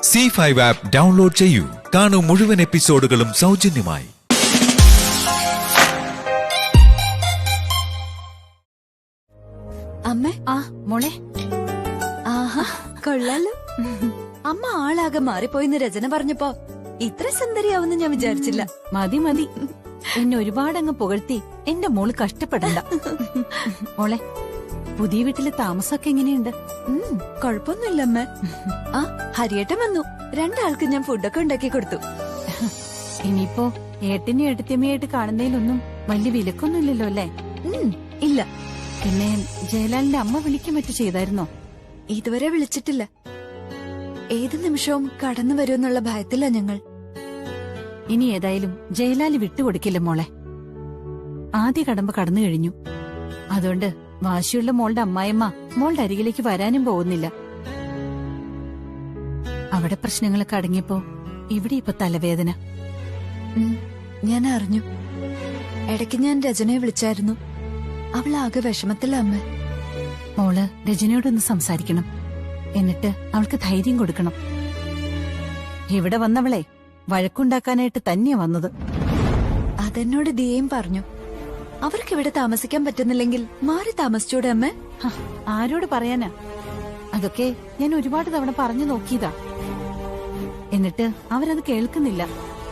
C5 app download ചെയ്യൂ. കാണൂ മുഴുവൻ എപ്പിസോഡുകളും സൗജന്യമായി. അമ്മേ, മോളെ, ആഹാ കൊള്ളാലോ. അമ്മ ആളാകെ മാറിപ്പോയിന്ന് രചന പറഞ്ഞപ്പോ ഇത്ര സുന്ദരിയാവുന്ന് ഞാൻ വിചാരിച്ചില്ല. മതി മതി, എന്നെ ഒരുപാടങ്ങ് പുകഴ്ത്തി എന്റെ മോള് കഷ്ടപ്പെടണ്ട. മോളെ, പുതിയ വീട്ടിലെ താമസമൊക്കെ എങ്ങനെയുണ്ട്? കൊഴപ്പൊന്നുമില്ല അമ്മ. ആ ഹരിയേട്ടൻ വന്നു. രണ്ടാൾക്ക് ഞാൻ ഫുഡൊക്കെ ഉണ്ടാക്കി കൊടുത്തു. ഇനിയിപ്പോ ഏട്ടനെയും ഏട്ടത്തിയമ്മയായിട്ട് കാണുന്നതിലൊന്നും വലിയ വിലക്കൊന്നുമില്ലല്ലോ അല്ലേ? ഇല്ല. പിന്നെ ജയലാലിന്റെ അമ്മ വിളിക്കും മറ്റു ചെയ്തായിരുന്നോ? ഇതുവരെ വിളിച്ചിട്ടില്ല. ഏത് നിമിഷവും കടന്നു വരുമെന്നുള്ള ഭയത്തിലാ ഞങ്ങൾ. ഇനി ഏതായാലും ജയലാല് വിട്ടുകൊടുക്കില്ല മോളെ. ആദ്യ കടമ്പ കടന്നു കഴിഞ്ഞു. അതുകൊണ്ട് വാശിയുള്ള മോളുടെ അമ്മായിമ്മ മോളുടെ അരികിലേക്ക് വരാനും പോകുന്നില്ല. അവിടെ പ്രശ്നങ്ങളൊക്കെ അടങ്ങിയപ്പോ ഇവിടെ ഇപ്പൊ തലവേദന. ഞാൻ അറിഞ്ഞു. ഇടയ്ക്ക് ഞാൻ രചനയെ വിളിച്ചായിരുന്നു. അവളാകെ വിഷമത്തില അമ്മ. മോള് രജനയോടൊന്ന് സംസാരിക്കണം. എന്നിട്ട് അവൾക്ക് ധൈര്യം കൊടുക്കണം. ഇവിടെ വന്നവളെ വഴക്കുണ്ടാക്കാനായിട്ട് തന്നെയാ വന്നത്. അതെന്നോട് ദിയേം പറഞ്ഞു. അവർക്കിവിടെ താമസിക്കാൻ പറ്റുന്നില്ലെങ്കിൽ മാറി താമസിച്ചൂടെ അമ്മ? ആരോട് പറയാനാ? അതൊക്കെ ഞാൻ ഒരുപാട് തവണ പറഞ്ഞു നോക്കിയതാ. എന്നിട്ട് അവരത് കേൾക്കുന്നില്ല.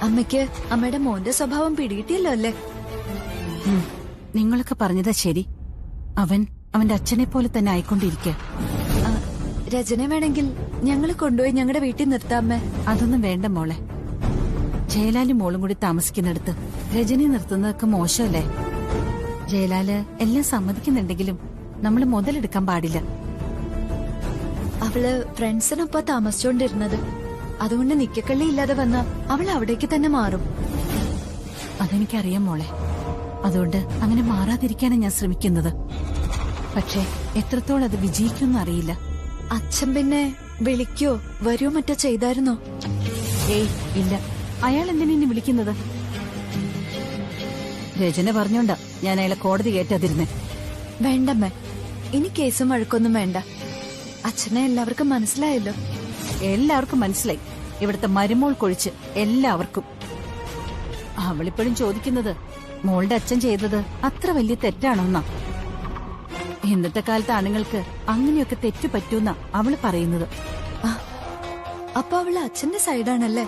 അമ്മയ്ക്ക് അമ്മയുടെ മോന്റെ സ്വഭാവം പിടികിട്ടിയല്ലോ അല്ലേ? നിങ്ങളൊക്കെ പറഞ്ഞതാ ശരി. അവൻ അവന്റെ അച്ഛനെ പോലെ തന്നെ ആയിക്കൊണ്ടിരിക്കുക. രചന വേണമെങ്കിൽ ഞങ്ങൾ കൊണ്ടുപോയി ഞങ്ങളുടെ വീട്ടിൽ നിർത്താം അമ്മ. അതൊന്നും വേണ്ട മോളെ. ജയലാലും മോളും കൂടി താമസിക്കുന്നിടത്ത് രജനി നിർത്തുന്നതൊക്കെ മോശമല്ലേ? ജയലാല് എല്ലാം സമ്മതിക്കുന്നുണ്ടെങ്കിലും നമ്മൾ മുതലെടുക്കാൻ പാടില്ല. അവള് ഫ്രണ്ട്സിനൊപ്പം താമസിച്ചോണ്ടിരുന്നത്. അതുകൊണ്ട് നിക്കക്കള്ളി ഇല്ലാതെ വന്ന അവൾ അവിടേക്ക് തന്നെ മാറും. അതെനിക്കറിയാം മോളെ. അതുകൊണ്ട് അങ്ങനെ മാറാതിരിക്കാനാണ് ഞാൻ ശ്രമിക്കുന്നത്. പക്ഷെ എത്രത്തോളം അത് വിജയിക്കുമെന്ന് അറിയില്ല. അച്ഛൻ പിന്നെ വിളിക്കോ വരുമോ മറ്റോ ചെയ്തായിരുന്നോ? ഏയ് ഇല്ല. അയാൾ എന്തിനാ വിളിക്കുന്നത്? രചന പറഞ്ഞോണ്ടാ ഞാൻ അയാളെ കോടതി കയറ്റാതിരുന്നേ. വേണ്ടമ്മേ, ഇനി കേസും വഴക്കൊന്നും വേണ്ട. അച്ഛനെ എല്ലാവർക്കും മനസ്സിലായല്ലോ. എല്ലാവർക്കും മനസ്സിലായി. ഇവിടുത്തെ മരുമോൾ കൊഴിച്ച് എല്ലാവർക്കും. അവളിപ്പോഴും ചോദിക്കുന്നത് മോളുടെ അച്ഛൻ ചെയ്തത് അത്ര വലിയ തെറ്റാണോന്നാ. ഇന്നത്തെ കാലത്ത് ആണുങ്ങൾക്ക് അങ്ങനെയൊക്കെ തെറ്റു പറ്റൂന്നാ അവള് പറയുന്നത്. അപ്പൊ അവള് അച്ഛന്റെ സൈഡാണല്ലേ?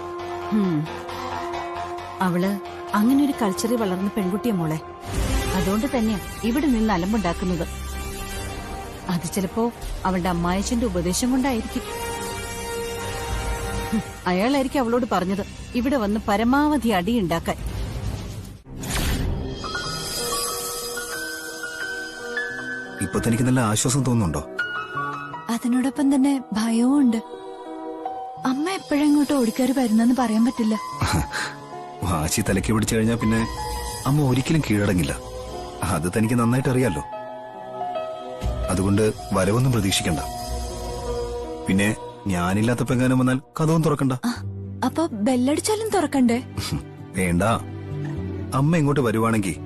അവള് അങ്ങനെ ഒരു കൾച്ചറിൽ വളർന്ന പെൺകുട്ടിയെ മോളെ. അതുകൊണ്ട് തന്നെയാ ഇവിടെ നിന്ന് അലമ്പുണ്ടാക്കുന്നത്. അത് ചിലപ്പോ അവളുടെ അമ്മായച്ചന്റെ ഉപദേശം കൊണ്ടായിരിക്കും. അയാളായിരിക്കും അവളോട് പറഞ്ഞത് ഇവിടെ വന്ന് പരമാവധി അടിയുണ്ടാക്കാൻ. ഇപ്പൊ തനിക്ക് നല്ല ആശ്വാസം തോന്നുന്നുണ്ടോ? അതിനോടൊപ്പം തന്നെ ഭയവും ഉണ്ട്. അമ്മ എപ്പോഴെങ്ങോട്ട് ഓടിക്കയറി വരുന്നെന്ന് പറയാൻ പറ്റില്ല. വാശി തലയ്ക്ക് പിടിച്ചു കഴിഞ്ഞാൽ പിന്നെ അമ്മ ഒരിക്കലും കീഴടങ്ങില്ല. അത് തനിക്ക് നന്നായിട്ട് അറിയാലോ. അതുകൊണ്ട് വരവൊന്നും പ്രതീക്ഷിക്കണ്ട. പിന്നെ ഞാനില്ലാത്തപ്പോ എങ്ങാനും വന്നാൽ കഥവും തുറക്കണ്ട. അപ്പൊ ബെല്ലടിച്ചാലും തുറക്കണ്ടേ? വേണ്ട. അമ്മ ഇങ്ങോട്ട് വരുവാണെങ്കിൽ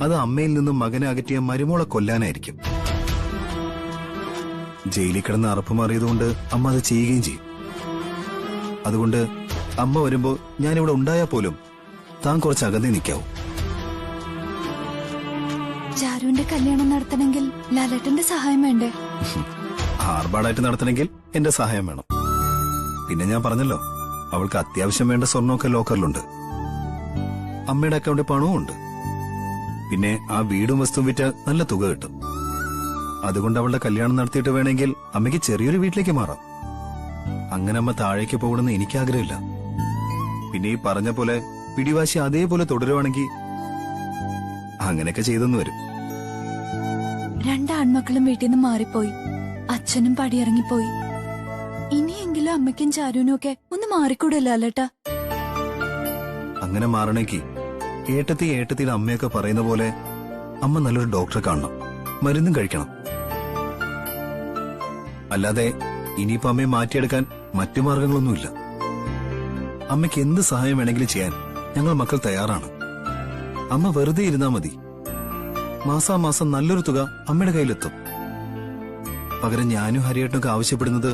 അത് അമ്മയിൽ നിന്നും മകനെ അകറ്റിയ മരുമോളെ കൊല്ലാനായിരിക്കും. ജയിലിൽ കിടന്ന് അറപ്പ് മാറിയതുകൊണ്ട് അമ്മ അത് ചെയ്യുകയും ചെയ്യും. അതുകൊണ്ട് അമ്മ വരുമ്പോ ഞാനിവിടെ ഉണ്ടായാൽ പോലും താൻ കുറച്ച് അകന്നേ നിൽക്കാവൂ. ചാരുവിന്റെ കല്യാണം നടത്തണമെങ്കിൽ ലാലേട്ടന്റെ സഹായം വേണ്ടേ? ആർഭാടായിട്ട് നടത്തണമെങ്കിൽ എന്റെ സഹായം വേണം. പിന്നെ ഞാൻ പറഞ്ഞല്ലോ, അവൾക്ക് അത്യാവശ്യം വേണ്ട സ്വർണ്ണമൊക്കെ ലോക്കറിലുണ്ട്. അമ്മയുടെ അക്കൗണ്ടിൽ പണവും ഉണ്ട്. പിന്നെ ആ വീടും വസ്തുവും വിറ്റ് നല്ല തുക കിട്ടും. അതുകൊണ്ട് അവളുടെ കല്യാണം നടത്തിയിട്ട് വേണമെങ്കിൽ അമ്മയ്ക്ക് ചെറിയൊരു വീട്ടിലേക്ക് മാറാം. അങ്ങനെ അമ്മ താഴേക്ക് പോകണമെന്ന് എനിക്ക് ആഗ്രഹമില്ല. പിന്നെ ഈ പറഞ്ഞ പോലെ പിടിവാശി അതേപോലെ തുടരുവാണെങ്കിൽ അങ്ങനെയൊക്കെ ചെയ്തെന്ന് വരും. രണ്ടാൺമക്കളും വീട്ടിൽ നിന്ന് മാറിപ്പോയി. അച്ഛനും പടിയിറങ്ങിപ്പോയി. ഇനിയെങ്കിലും അമ്മയ്ക്കും ചാരുവിനും ഒക്കെ ഒന്ന് മാറിക്കൂടല്ലോ അല്ലേട്ടാ? അങ്ങനെ മാറണേക്ക് ഏട്ടത്തിയുടെ അമ്മയൊക്കെ പറയുന്ന പോലെ അമ്മ നല്ലൊരു ഡോക്ടറെ കാണണം, മരുന്നും കഴിക്കണം. അല്ലാതെ ഇനിയിപ്പോ അമ്മയെ മാറ്റിയെടുക്കാൻ മറ്റു മാർഗങ്ങളൊന്നുമില്ല. അമ്മയ്ക്ക് എന്ത് സഹായം വേണമെങ്കിലും ചെയ്യാൻ ഞങ്ങൾ മക്കൾ തയ്യാറാണ്. അമ്മ വെറുതെ ഇരുന്നാ മതി. മാസാമാസം നല്ലൊരു തുക അമ്മയുടെ കയ്യിലെത്തും. പകരം ഞാനും ഹരിയേട്ടനൊക്കെ ആവശ്യപ്പെടുന്നത്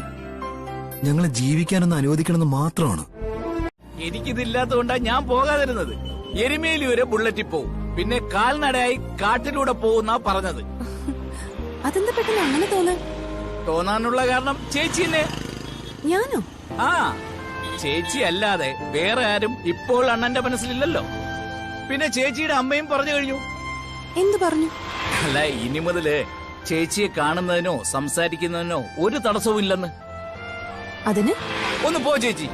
ഞങ്ങളെ ജീവിക്കാനൊന്ന് അനുവദിക്കണമെന്ന് മാത്രമാണ്. എനിക്കിതില്ലാത്തതുകൊണ്ടാ ഞാൻ പോകാതിരുന്നത്. എരുമേലി വരെ ബുള്ളറ്റിൽ പോവും, പിന്നെ കാൽനടയായി കാട്ടിലൂടെ പോകുന്നാ പറഞ്ഞത്. അതെന്താ പെട്ടെന്ന് അങ്ങനെ തോന്നാനുള്ള കാരണം ചേച്ചിനെ. ഞാനോ? ആ, ചേച്ചി അല്ലാതെ വേറെ ആരും ഇപ്പോൾ അണ്ണന്റെ മനസ്സിലില്ലല്ലോ. പിന്നെ ചേച്ചിയുടെ അമ്മയും പറഞ്ഞു കഴിഞ്ഞു. എന്ത് പറഞ്ഞു? അല്ല, ഇനി മുതല് ചേച്ചിയെ കാണുന്നതിനോ സംസാരിക്കുന്നതിനോ ഒരു തടസ്സവും ഇല്ലെന്ന്. അതിന് ഒന്ന് പോ ചേച്ചി.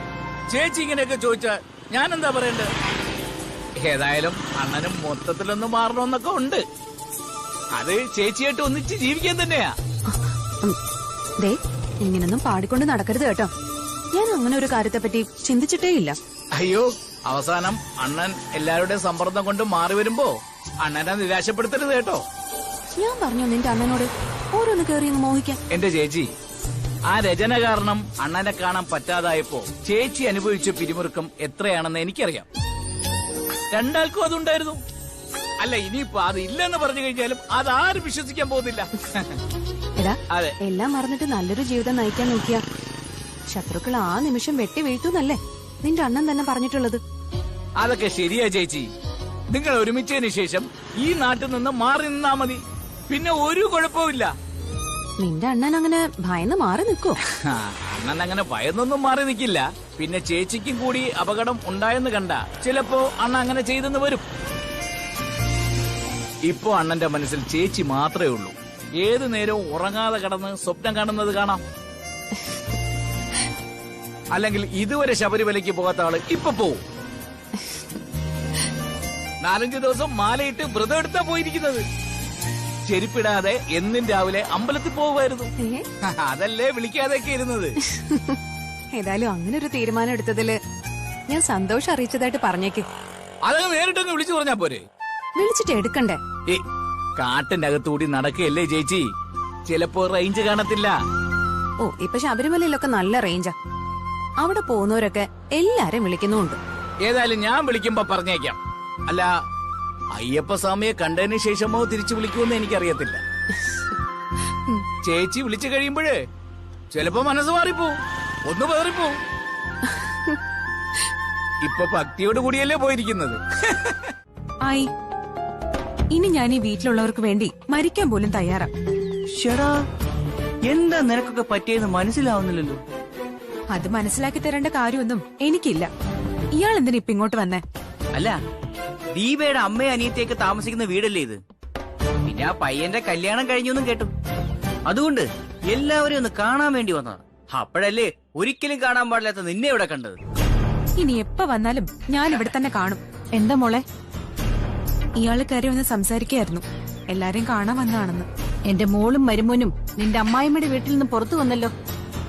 ചേച്ചി ഇങ്ങനെയൊക്കെ ചോദിച്ചാ ഞാൻ എന്താ പറയണ്ടത്? ഏതായാലും അണ്ണനും മൊത്തത്തിലൊന്ന് മാറണമെന്നൊക്കെ ഉണ്ട്. അത് ചേച്ചിയായിട്ട് ഒന്നിച്ച് ജീവിക്കാൻ തന്നെയാ. ദേ, ഇങ്ങനൊന്നും പാടിക്കൊണ്ട് നടക്കരുത് കേട്ടോ. ഞാൻ അങ്ങനെ ഒരു കാര്യത്തെ പറ്റി ചിന്തിച്ചിട്ടേ ഇല്ല. അയ്യോ, അവസാനം അണ്ണൻ എല്ലാവരുടെയും സമ്മർദ്ദം കൊണ്ട് മാറി വരുമ്പോ അണ്ണനെ നിരാശപ്പെടുത്തരുത് കേട്ടോ. ഞാൻ പറഞ്ഞു നിന്റെ അണ്ണനോട് ഓരോന്ന് കേറി മോഹിക്കാൻ. എന്റെ ചേച്ചി, ആ രചന കാരണം അണ്ണനെ കാണാൻ പറ്റാതായപ്പോ ചേച്ചി അനുഭവിച്ച പിരിമുറുക്കം എത്രയാണെന്ന് എനിക്കറിയാം. രണ്ടാൾക്കും അതുണ്ടായിരുന്നു. അല്ല, ഇനിയിപ്പോ അത് ഇല്ലെന്ന് പറഞ്ഞു കഴിഞ്ഞാലും അതാരും വിശ്വസിക്കാൻ പോകുന്നില്ല. എടാ, അതെ, എല്ലാം മറന്നിട്ട് നല്ലൊരു ജീവിതം നയിക്കാൻ നോക്കിയ ശത്രുക്കൾ ആ നിമിഷം വെട്ടി വീഴ്ത്തുന്നല്ലേ നിന്റെ അണ്ണൻ തന്നെ പറഞ്ഞിട്ടുള്ളത്. അതൊക്കെ ശരിയാ ചേച്ചി. നിങ്ങൾ ഒരുമിച്ചതിന് ശേഷം ഈ നാട്ടിൽ നിന്ന് മാറി നിന്നാ മതി, പിന്നെ ഒരു കുഴപ്പമില്ല. നിന്റെ അണ്ണൻ അങ്ങനെ ഭയന്ന് മാറി നിൽക്കോ? അണ്ണൻ അങ്ങനെ ഭയന്നൊന്നും മാറി നിൽക്കില്ല. പിന്നെ ചേച്ചിക്കും കൂടി അപകടം ഉണ്ടായെന്ന് കണ്ട ചിലപ്പോ അണ്ണൻ അങ്ങനെ ചെയ്തെന്ന് വരും. ഇപ്പോ അണ്ണന്റെ മനസ്സിൽ ചേച്ചി മാത്രമേ ഉള്ളൂ. ഏതു നേരവും ഉറങ്ങാതെ കിടന്ന് സ്വപ്നം കാണുന്നത് കാണാം. അല്ലെങ്കിൽ ഇതുവരെ ശബരിമലയ്ക്ക് പോകാത്ത ആള് ഇപ്പൊ പോവും. 4-5 ദിവസം മാലയിട്ട് വ്രതം എടുത്താ പോയിരിക്കുന്നത്. ചെരുപ്പിടാതെ എന്നും രാവിലെ അമ്പലത്തിൽ പോകുമായിരുന്നു. അതല്ലേ വിളിക്കാതെയൊക്കെ ഇരുന്നത്. ഏതായാലും അങ്ങനെ ഒരു തീരുമാനം എടുത്തതില് ഞാൻ സന്തോഷം അറിയിച്ചതായിട്ട് പറഞ്ഞേക്ക്. അതങ്ങ് നേരിട്ടങ്ങ് വിളിച്ചു പറഞ്ഞാ പോരെ? വിളിച്ചിട്ട് എടുക്കണ്ടേ? കാട്ടിന്റെ അകത്തുകൂടി നടക്കുകയല്ലേ ചേച്ചി, ചിലപ്പോ റേഞ്ച് കാണത്തില്ല. ഓ, ഇപ്പൊ ശബരിമലയിലൊക്കെ നല്ല റേഞ്ചാ. അവിടെ പോകുന്നവരൊക്കെ എല്ലാരും വിളിക്കുന്നുണ്ട്. ഏതായാലും ഞാൻ വിളിക്കുമ്പോ പറഞ്ഞേക്കാം. അല്ല, അയ്യപ്പ സ്വാമിയെ കണ്ടതിന് ശേഷമോ തിരിച്ചു വിളിക്കുമെന്ന് എനിക്കറിയത്തില്ല. ചേച്ചി വിളിച്ചു കഴിയുമ്പോഴേ ചിലപ്പോ മനസ്സ് മാറിപ്പോവും, ഒന്ന് പേറിപ്പോവും. ഇപ്പൊ ഭക്തിയോട് കൂടിയല്ലേ പോയിരിക്കുന്നത്. ആയി, ഇനി ഞാൻ ഈ വീട്ടിലുള്ളവർക്ക് വേണ്ടി മരിക്കാൻ പോലും തയ്യാറാ. ഷടാ, എന്താ നിനക്കൊക്കെ പറ്റിയെന്ന് മനസ്സിലാവുന്നില്ലല്ലോ. അത് മനസ്സിലാക്കി തരേണ്ട കാര്യമൊന്നും എനിക്കില്ല. ഇയാൾ എന്തിനാ ഇപ്പൊ ഇങ്ങോട്ട് വന്നേ? അല്ല, ദീപയുടെ അമ്മയും അനിയത്തിയൊക്കെ താമസിക്കുന്ന വീടല്ലേ ഇത്? പിന്നെ ആ പയ്യന്റെ കല്യാണം കഴിഞ്ഞൊന്നും കേട്ടു. അതുകൊണ്ട് എല്ലാവരും ഒന്ന് കാണാൻ വേണ്ടി വന്നതാ. അപ്പോഴല്ലേ ഒരിക്കലും കാണാൻ പാടില്ലാത്ത നിന്നെ ഇവിടെ കണ്ടത്. ഇനി എപ്പ വന്നാലും ഞാൻ ഇവിടെ തന്നെ കാണും. എന്താ മോളെ? ഇയാള് കാര്യം ഒന്ന് സംസാരിക്കായിരുന്നു. എല്ലാരെയും കാണാൻ വന്നതാണെന്ന്. എന്റെ മോളും മരുമോനും നിന്റെ അമ്മായിമ്മയുടെ വീട്ടിൽ നിന്ന് പുറത്തു വന്നല്ലോ.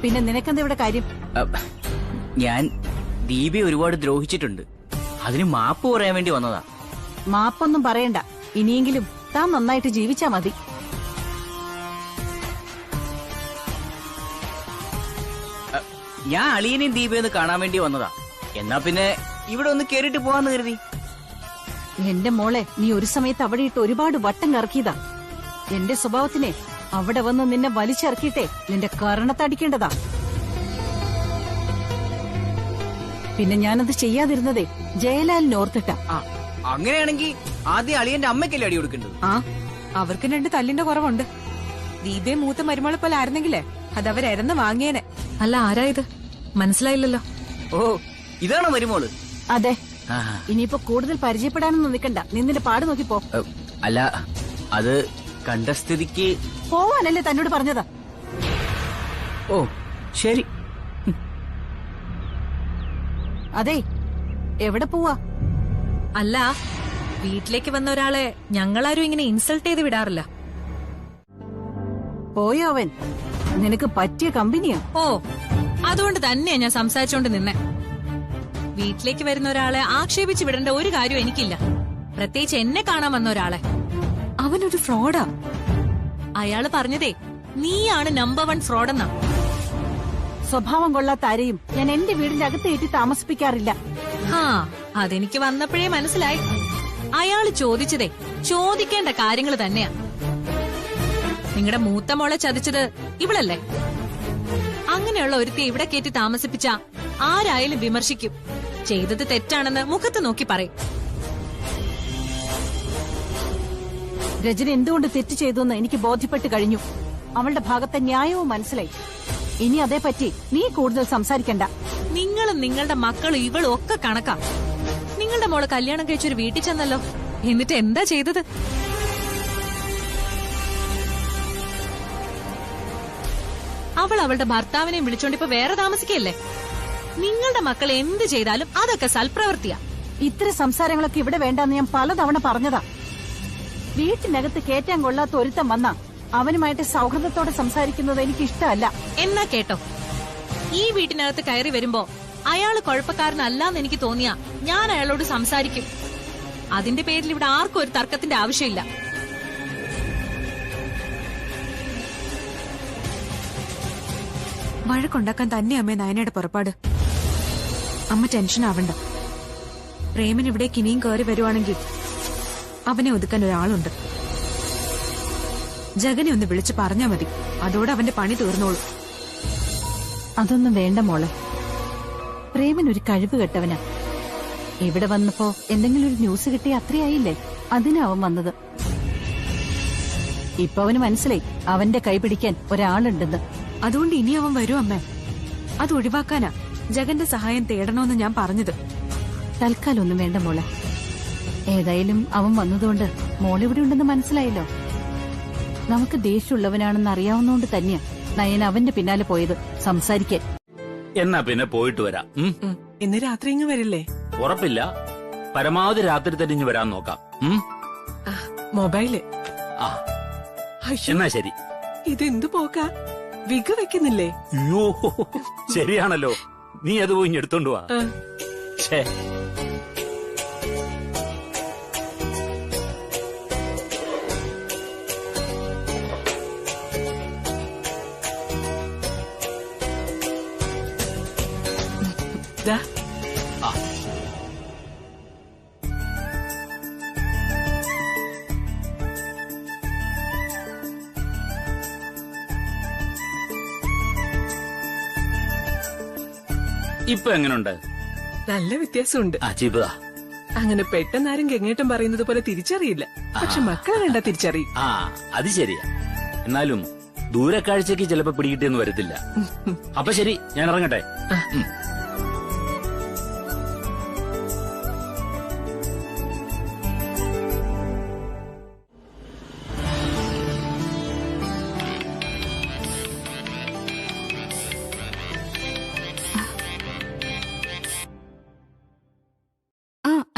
പിന്നെ നിനക്കെന്താ ഇവിടെ കാര്യം? ഞാൻ ദീപയെ ഒരുപാട് ദ്രോഹിച്ചിട്ടുണ്ട്. അതിന് മാപ്പ് പറയാൻ വേണ്ടി വന്നതാ. മാപ്പൊന്നും പറയണ്ട. ഇനിയെങ്കിലും താൻ നന്നായിട്ട് ജീവിച്ചാ മതി. ഞാൻ അളിയനെയും ദീപയൊന്ന് കാണാൻ വേണ്ടി വന്നതാ. എന്നാ പിന്നെ ഇവിടെ ഒന്ന് കേറിട്ട് പോവാന്ന് കരുതി. എന്റെ മോളെ, നീ ഒരു സമയത്ത് അവിടെ ഇട്ട് ഒരുപാട് വട്ടം കറക്കിയതാ. എന്റെ സ്വഭാവത്തിനെ അവിടെ വന്ന് നിന്നെ വലിച്ചിറക്കിയിട്ടേ നിന്റെ കരണത്തടിക്കേണ്ടതാ. പിന്നെ ഞാനത് ചെയ്യാതിരുന്നതേ ജയലാലിനെ ഓർത്തിട്ടാ. അങ്ങനെയാണെങ്കിൽ ആദ്യം അളിയന്റെ അമ്മയ്ക്കല്ലേ അടി കൊടുക്കേണ്ടത്? ആ, അവർക്ക് 2 തല്ലിന്റെ കുറവുണ്ട്. ദീപയെ മൂത്ത മരുമകളെ പോലെ ആയിരുന്നെങ്കിലേ അതവരെരന്ന് വാങ്ങിയേനെ. അല്ല, ആരായത് മനസ്സിലായില്ലല്ലോ. ഓ, ഇതാണോ മരുമോള്? അതെ. ഇനിയിപ്പോ കൂടുതൽ പരിചയപ്പെടാനൊന്നും നിൽക്കണ്ട. നിന്നിന്റെ പാട് നോക്കി പോ. അല്ല, അത് കണ്ട സ്ഥിതിക്ക് പോവാനല്ലേ തന്നോട് പറഞ്ഞതാ. ഓ, ശരി. അതെ, എവിടെ പോവാ? അല്ല, വീട്ടിലേക്ക് വന്ന ഒരാളെ ഞങ്ങളാരും ഇങ്ങനെ ഇൻസൾട്ട് ചെയ്ത് വിടാറില്ല. പോയോ അവൻ? നിനക്ക് പറ്റിയ കമ്പനിയാ. ഓ, അതുകൊണ്ട് തന്നെയാ ഞാൻ സംസാരിച്ചോണ്ട് നിന്നെ. വീട്ടിലേക്ക് വരുന്ന ഒരാളെ ആക്ഷേപിച്ചു വിടേണ്ട ഒരു കാര്യം എനിക്കില്ല. പ്രത്യേകിച്ച് എന്നെ കാണാൻ വന്ന ഒരാളെ. അവനൊരു ഫ്രോഡാ. അയാള് പറഞ്ഞതേ നീയാണ് നമ്പർ 1 ഫ്രോഡെന്നാ. സ്വഭാവം കൊള്ളാത്ത ആരെയും ഞാൻ എന്റെ വീടിന്റെ അകത്ത് കയറ്റി താമസിപ്പിക്കാറില്ല. ഹാ, അതെനിക്ക് വന്നപ്പോഴേ മനസ്സിലായി. അയാള് ചോദിച്ചതേ ചോദിക്കേണ്ട കാര്യങ്ങൾ തന്നെയാ. നിങ്ങളുടെ മൂത്ത മോളെ ചതിച്ചത് ഇവളല്ലേ? അങ്ങനെയുള്ള ഒരുത്തിയെ ഇവിടെ കയറ്റി താമസിപ്പിച്ച ആരായാലും വിമർശിക്കും. ചെയ്തത് തെറ്റാണെന്ന് മുഖത്ത് നോക്കി പറയും. രജനി എന്തുകൊണ്ട് തെറ്റ് ചെയ്തുവെന്ന് എനിക്ക് ബോധ്യപ്പെട്ട് കഴിഞ്ഞു. അവളുടെ ഭാഗത്തെ ന്യായവും മനസ്സിലായി. ഇനി അതേപ്പറ്റി നീ കൂടുതൽ സംസാരിക്കണ്ട. നിങ്ങളും നിങ്ങളുടെ മക്കളും ഇവളും ഒക്കെ കണക്കാ. നിങ്ങളുടെ മോള് കല്യാണം കഴിച്ചൊരു വീട്ടിൽ ചെന്നല്ലോ, എന്നിട്ട് എന്താ ചെയ്തത്? അവൾ അവളുടെ ഭർത്താവിനെ വിളിച്ചോണ്ട് ഇപ്പൊ വേറെ താമസിക്കല്ലേ? നിങ്ങളുടെ മക്കൾ എന്ത് ചെയ്താലും അതൊക്കെ സൽപ്രവൃത്തിയാ. ഇത്തരം സംസാരങ്ങളൊക്കെ ഇവിടെ വേണ്ടെന്ന് ഞാൻ പലതവണ പറഞ്ഞതാ. വീട്ടിനകത്ത് കേറ്റാൻ കൊള്ളാത്ത ഒരുത്തം വന്ന അവനുമായിട്ട് സൗഹൃദത്തോടെ സംസാരിക്കുന്നത് എനിക്ക് ഇഷ്ടമല്ല. എന്നാ കേട്ടോ, ഈ വീട്ടിനകത്ത് കയറി വരുമ്പോ അയാള് കുഴപ്പക്കാരനല്ലാന്ന് എനിക്ക് തോന്നിയാ ഞാൻ അയാളോട് സംസാരിക്കും. അതിന്റെ പേരിൽ ഇവിടെ ആർക്കും ഒരു തർക്കത്തിന്റെ ആവശ്യമില്ല. വഴക്കുണ്ടാക്കാൻ തന്നെ അമ്മേ നയനയുടെ പുറപ്പാട്. അമ്മ ടെൻഷൻ ആവണ്ട. പ്രേമൻ ഇവിടേക്ക് ഇനിയും കയറി വരുവാണെങ്കിൽ അവനെ ഒതുക്കാൻ ഒരാളുണ്ട്. ജഗനെ ഒന്ന് വിളിച്ചു പറഞ്ഞാ മതി, അതോടെ അവന്റെ പണി തീർന്നോളൂ. അതൊന്നും വേണ്ട മോളെ. പ്രേമൻ ഒരു കഴിവ് കെട്ടവനാ. ഇവിടെ വന്നപ്പോ എന്തെങ്കിലും ഒരു ന്യൂസ് കിട്ടിയ അത്രയായില്ലേ, അതിനാ അവൻ വന്നത്. ഇപ്പൊ അവന് മനസ്സിലായി അവന്റെ കൈ പിടിക്കാൻ ഒരാളുണ്ടെന്ന്. അതുകൊണ്ട് ഇനി അവൻ വരും അമ്മേ. അത് ഒഴിവാക്കാനാ ജഗന്റെ സഹായം തേടണമെന്ന് ഞാൻ പറഞ്ഞത്. തൽക്കാലം ഒന്നും വേണ്ട മോളെ. ഏതായാലും അവൻ വന്നതുകൊണ്ട് മോളിവിടെ ഉണ്ടെന്ന് മനസ്സിലായല്ലോ. നമുക്ക് ദേഷ്യമുള്ളവനാണെന്ന് അറിയാവുന്നതുകൊണ്ട് തന്നെയാ നയൻ അവന്റെ പിന്നാലെ പോയത് സംസാരിക്കാൻ. എന്നാ പിന്നെ പോയിട്ട് വരാം. ഇന്ന് രാത്രി ഇങ്ങ് വരില്ലേ? ഉറപ്പില്ല, പരമാവധി രാത്രി തന്നെ വരാൻ നോക്കാം. മൊബൈല്. ആ എന്നാ ശരി. ഇതെന്തു പോക്കാ? വിഗ് വെക്കുന്നില്ലേ? അയ്യോ ശരിയാണല്ലോ, നീ അത് പോയി എടുത്തോണ്ട് വാ. ഛേ, ദാ, ഇപ്പൊ എങ്ങനുണ്ട്? നല്ല വ്യത്യാസമുണ്ട്. ആ ചീപ്പതാ. അങ്ങനെ പെട്ടെന്ന് ആരും ഗംഗേട്ടൻ പറയുന്നത് പോലെ തിരിച്ചറിയില്ല. പക്ഷെ മക്കളെ കണ്ടാ തിരിച്ചറിയും. ആ അത് ശരിയാ. എന്നാലും ദൂരക്കാഴ്ചക്ക് ചിലപ്പോ പിടികിട്ടിയെന്ന് വരത്തില്ല. അപ്പൊ ശരി, ഞാൻ ഇറങ്ങട്ടെ.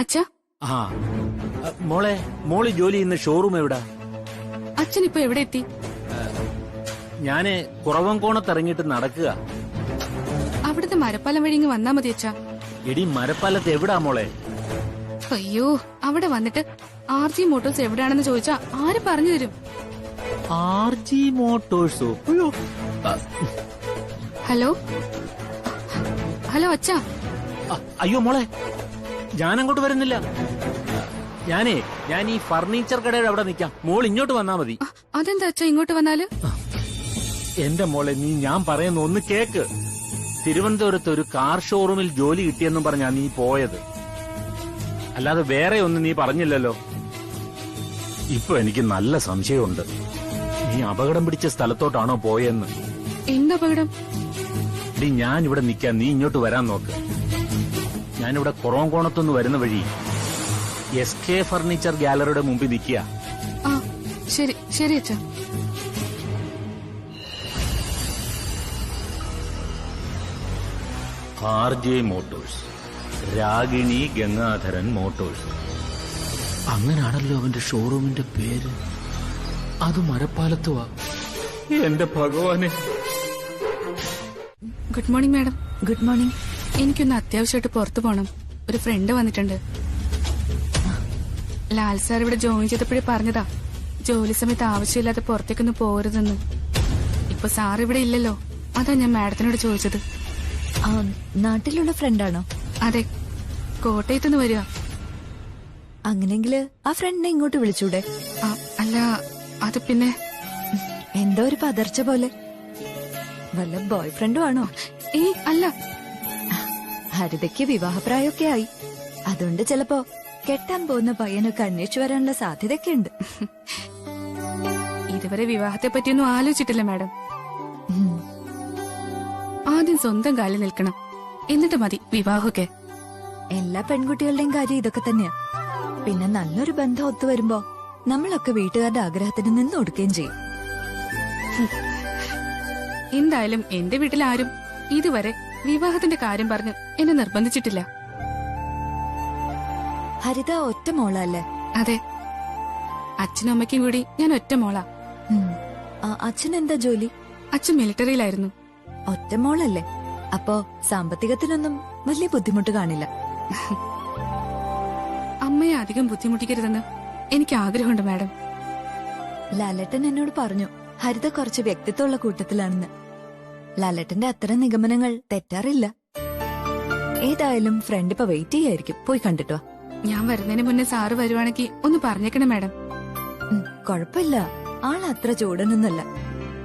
അച്ഛാ, ആ മോള് ജോലി ചെയ്യുന്ന ഷോറൂം എവിടാ? അച്ഛൻ ഇപ്പൊ എവിടെ എത്തി? ഞാന് കുറവൻകോണത്ത് ഇറങ്ങിയിട്ട് നടക്കുക. അവിടുത്തെ മരപ്പാലം വഴി ഇങ്ങ് വന്നാ മതി അച്ഛാ. എടി മരപ്പാലത്ത് എവിടാ മോളെ? അയ്യോ, അവിടെ വന്നിട്ട് RG മോട്ടോഴ്സ് എവിടെയാണെന്ന് ചോദിച്ചാ ആര് പറഞ്ഞു തരും? RG മോട്ടോഴ്സോ? ഹലോ ഹലോ അച്ഛാ. അയ്യോ മോളെ, ഞാനങ്ങോട്ട് വരുന്നില്ല. ഞാൻ ഈ ഫർണിച്ചർ കടയുടെ അവിടെ നിൽക്കാം. മോൾ ഇങ്ങോട്ട് വന്നാ മതി. അതെന്താ അച്ഛാ ഇങ്ങോട്ട് വന്നാല്? എന്റെ മോളെ, നീ ഞാൻ പറയുന്ന ഒന്ന് കേക്ക്. തിരുവനന്തപുരത്ത് ഒരു കാർ ഷോറൂമിൽ ജോലി കിട്ടിയെന്നും പറഞ്ഞാ നീ പോയത്, അല്ലാതെ വേറെ ഒന്നും നീ പറഞ്ഞില്ലല്ലോ. ഇപ്പൊ എനിക്ക് നല്ല സംശയമുണ്ട്, നീ അപകടം പിടിച്ച സ്ഥലത്തോട്ടാണോ പോയെന്ന്. എന്തപകടം? ഞാൻ ഇവിടെ നിൽക്കാൻ, നീ ഇങ്ങോട്ട് വരാൻ നോക്ക്. ഞാനിവിടെ കുറവൻകോണത്തുനിന്ന് വരുന്ന വഴി SK ഫർണിച്ചർ ഗാലറിയുടെ മുമ്പിൽ നിൽക്കുക. ആ ശരി ശരി അച്ഛാ. RJ motors, Ragini Gangadharan motors. അങ്ങനാണല്ലോ അവന്റെ ഷോറൂമിന്റെ പേര്. അത് മരപ്പാലത്തുവാ. എന്റെ ഭഗവാനെ. Good morning madam. Good morning. എനിക്കൊന്ന് അത്യാവശ്യമായിട്ട് പുറത്തു പോണം. ഒരു ഫ്രണ്ട് വന്നിട്ടുണ്ട്. ലാൽ സാർ ഇവിടെ ജോയിൻ ചെയ്തപ്പോഴേ പറഞ്ഞതാ, ജോലി സമയത്ത് ആവശ്യമില്ലാതെ പുറത്തേക്കൊന്നും പോരുതെന്ന്. ഇപ്പൊ സാർ ഇവിടെ ഇല്ലല്ലോ, അതാ ഞാൻ മാഡത്തിനോട് ചോദിച്ചത്. നാട്ടിലുള്ള ഫ്രണ്ടാണോ? അതെ, കോട്ടയത്തുനിന്ന് വരിക. അങ്ങനെങ്കില് ആ ഫ്രണ്ടിനെ ഇങ്ങോട്ട് വിളിച്ചൂടെ? അല്ല, അത് പിന്നെ എന്തോ ഒരു പതർച്ച പോലെ. വല്ല ബോയ് ഫ്രണ്ടും ആണോ? അല്ല. ഹരിതയ്ക്ക് വിവാഹപ്രായമൊക്കെ ആയി. അതുകൊണ്ട് ചിലപ്പോ കെട്ടാൻ പോകുന്ന പയ്യനൊക്കെ അന്വേഷിച്ചു വരാനുള്ള സാധ്യതയൊക്കെ ഉണ്ട്. ഇതുവരെ വിവാഹത്തെ പറ്റിയൊന്നും ആലോചിച്ചിട്ടില്ല മാഡം. ആദ്യം സ്വന്തം കാലിൽ നിൽക്കണം, എന്നിട്ട് മതി വിവാഹമൊക്കെ. എല്ലാ പെൺകുട്ടികളുടെയും കാര്യം ഇതൊക്കെ തന്നെയാ. പിന്നെ നല്ലൊരു ബന്ധം ഒത്തുവരുമ്പോ നമ്മളൊക്കെ വീട്ടുകാരുടെ ആഗ്രഹത്തിന് നിന്ന് കൊടുക്കുകയും ചെയ്യും. എന്തായാലും എന്റെ വീട്ടിലാരും ഇതുവരെ വിവാഹത്തിന്റെ കാര്യം പറഞ്ഞ് എന്നെ നിർബന്ധിച്ചിട്ടില്ല. ഹരിത ഒറ്റ മോളല്ലേ? അതെ, അച്ഛനും അമ്മയ്ക്കും കൂടി ഞാൻ ഒറ്റ മോളാ. അച്ഛൻ എന്താ ജോലി? അച്ഛൻ മിലിറ്ററിയിലായിരുന്നു. ഒറ്റ മോളല്ലേ, അപ്പോ സാമ്പത്തികത്തിനൊന്നും വലിയ ബുദ്ധിമുട്ട് കാണില്ല. അമ്മയെ അധികം ബുദ്ധിമുട്ടിക്കരുതെന്ന് എനിക്ക് ആഗ്രഹമുണ്ട് മാഡം. ലാലേട്ടൻ എന്നോട് പറഞ്ഞു ഹരിത കുറച്ച് വ്യക്തിത്വമുള്ള കൂട്ടത്തിലാണെന്ന്. ലാലേട്ടന്റെ അത്തരം നിഗമനങ്ങൾ തെറ്റാറില്ല. ഏതായാലും ഫ്രണ്ട് ഇപ്പൊ വെയിറ്റ് ചെയ്യായിരിക്കും, പോയി കണ്ടിട്ടോ. ഞാൻ വരുന്നതിന് മുന്നേ സാറ് വരുവാണെങ്കിൽ ഒന്ന് പറഞ്ഞേക്കണേ മാഡം. കൊഴപ്പില്ല, ആൾ അത്ര ചൂടനൊന്നുമല്ല,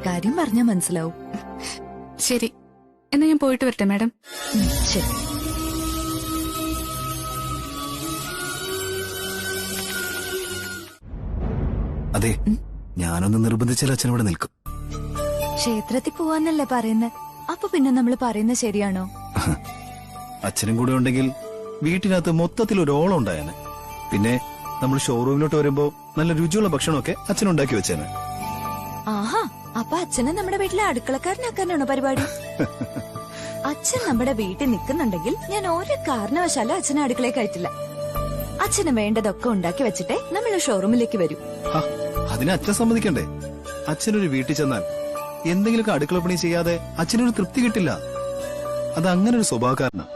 കാര്യം പറഞ്ഞാ മനസ്സിലാവും. ശരി, എന്നാ ഞാൻ പോയിട്ട് വരട്ടെ മാഡം. ശരി. അതെ, ഞാനൊന്ന് നിർബന്ധിച്ചാൽ അച്ഛൻ ഇവിടെ നിൽക്കും. ക്ഷേത്രത്തിൽ പോവാന്നല്ലേ പറയുന്നത്, അപ്പൊ പിന്നെ നമ്മൾ പറയുന്നത് ശരിയാണോ? അച്ഛനും കൂടെ ഉണ്ടെങ്കിൽ വീട്ടിനകത്ത് മൊത്തത്തിൽ ഒരു ഓളം ഉണ്ടായേനെ. പിന്നെ നമ്മൾ ഷോറൂമിലോട്ട് വരുമ്പോ നല്ല രുചിയുള്ള ഭക്ഷണമൊക്കെ അച്ഛൻ ഉണ്ടാക്കി വെച്ചേനെ. ആഹാ, അപ്പൊ അച്ഛനെ നമ്മുടെ വീട്ടിലെ അടുക്കളക്കാരനാക്കാനാണോ പരിപാടി? അച്ഛൻ നമ്മുടെ വീട്ടിൽ നിൽക്കുന്നുണ്ടെങ്കിൽ ഞാൻ ഒരു കാരണവശാലും അച്ഛനെ അടുക്കളയിൽ കയറ്റില്ല. അച്ഛന് വേണ്ടതൊക്കെ ഉണ്ടാക്കി വെച്ചിട്ടേ നമ്മൾ ഷോറൂമിലേക്ക് വരൂ. അതിന് അച്ഛൻ സമ്മതിക്കണ്ടേ? അച്ഛനൊരു വീട്ടിൽ ചെന്നാൽ എന്തെങ്കിലുമൊക്കെ അടുക്കള പണി ചെയ്യാതെ അച്ഛനൊരു തൃപ്തി കിട്ടില്ല. അത് അങ്ങനെ ഒരു സ്വഭാവക്കാരനാ.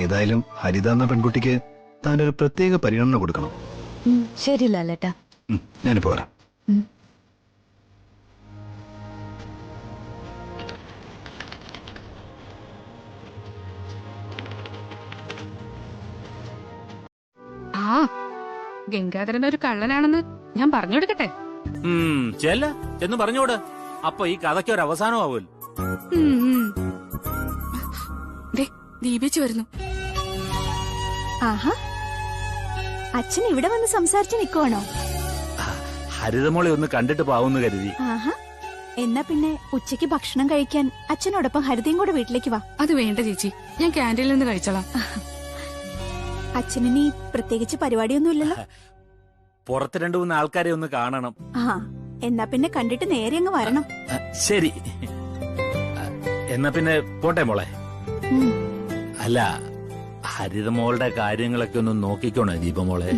ഏതായാലും ഹരിത എന്ന പെൺകുട്ടിക്ക് താനൊരു പ്രത്യേക പരിഗണന കൊടുക്കണം. ശരി ലാലേട്ടാ, ഞാനിപ്പോ വരാം. ആ, ഗംഗാധരൻ ഒരു കള്ളനാണെന്ന് ഞാൻ പറഞ്ഞു കൊടുക്കട്ടെ? ചെന്ന് പറഞ്ഞോട്, അപ്പൊ ഈ കഥയ്ക്ക് ഒരു അവസാനമാവുമല്ലോ. ദീപിച്ചു വരുന്നു. ആഹാ, അച്ഛൻ ഇവിടെ വന്ന് സംസാരിച്ചു നിൽക്കുവാണോ? ഹരിതമോളെ ഒന്ന് കണ്ടിട്ട് പാവുന്നു കരുതി. ആഹാ, എന്നാ പിന്നെ ഉച്ചയ്ക്ക് ഭക്ഷണം കഴിക്കാൻ അച്ഛനോടൊപ്പം ഹരിതയും കൂടെ വീട്ടിലേക്ക് വാ. അത് വേണ്ട ചേച്ചി, ഞാൻ ക്യാൻറ്റീനിൽ നിന്ന് കഴിച്ചോളാം. അച്ഛനിനി പ്രത്യേകിച്ച് പരിപാടിയൊന്നുമില്ലല്ലോ? പുറത്ത് 2-3 ആൾക്കാരെ ഒന്ന് കാണണം. ആ, എന്നാ പിന്നെ കണ്ടിട്ട് നേരെ അങ്ങ് വരണം. ശരി, എന്നാ പിന്നെ പോട്ടെ മോളെ. അല്ല, ഹരിതമോളുടെ കാര്യങ്ങളൊക്കെ ഒന്ന് നോക്കിക്കോണേ ദീപമോളെ.